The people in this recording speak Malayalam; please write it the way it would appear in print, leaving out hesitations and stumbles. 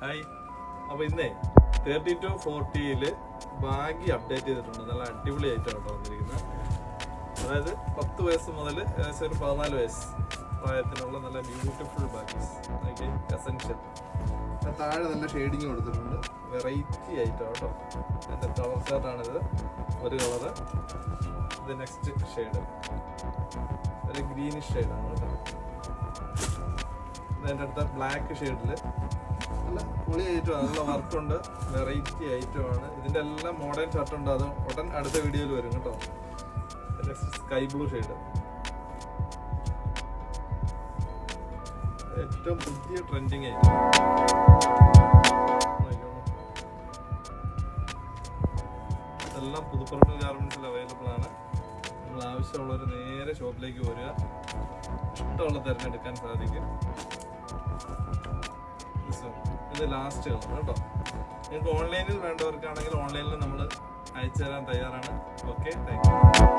ഹായ്. അപ്പോൾ ഇന്നേ 3240 ബാഗി അപ്ഡേറ്റ് ചെയ്തിട്ടുണ്ട്. നല്ല അടിപൊളിയായിട്ടാണ് വന്നിരിക്കുന്നത്. അതായത് 10 വയസ്സ് മുതൽ ഏകദേശം ഒരു 14 വയസ്സ് പ്രായത്തിനുള്ള നല്ല ബ്യൂട്ടിഫുൾ ബാഗീസ്. എസെൻഷ്യൽ. താഴെ നല്ല ഷെയ്ഡിങ് കൊടുത്തിട്ടുണ്ട്. വെറൈറ്റി ആയിട്ടാണ് കേട്ടോ. എൻ്റെ കളർ ചാർട്ടാണിത്. ഒരു കളറ്, ഇത് നെക്സ്റ്റ് ഷെയ്ഡ്, ഒരു ഗ്രീനിഷ് ഷെയ്ഡാണ് കേട്ടോ. ഇതിൻ്റെ അടുത്ത ബ്ലാക്ക് ഷെയ്ഡിൽ നല്ല പൊളിയായിട്ടും നല്ല വർക്കുണ്ട്. വെറൈറ്റി ഐറ്റമാണ്. ഇതിൻ്റെ എല്ലാം മോഡേൺ ഷർട്ടുണ്ട്. അത് ഉടൻ അടുത്ത വീഡിയോയിൽ വരും കേട്ടോ. നെക്സ്റ്റ് സ്കൈ ബ്ലൂ ഷെയ്ഡ്, ഏറ്റവും പുതിയ ട്രെൻഡിങ് ഐറ്റം. ഇതെല്ലാം പുതുപ്പറമ്പ് ഗാർമെന്റ്സിൽ അവൈലബിൾ ആണ്. നമ്മൾ ആവശ്യമുള്ളവർ നേരെ ഷോപ്പിലേക്ക് വരിക, ഇഷ്ടമുള്ള തിരഞ്ഞെടുക്കാൻ സാധിക്കും. ഇത് ലാസ്റ്റ് കളർ കേട്ടോ. നിങ്ങൾക്ക് ഓൺലൈനിൽ വേണ്ടവർക്കാണെങ്കിൽ ഓൺലൈനിൽ നമ്മൾ അയച്ചു തരാൻ തയ്യാറാണ്. Okay, thank you.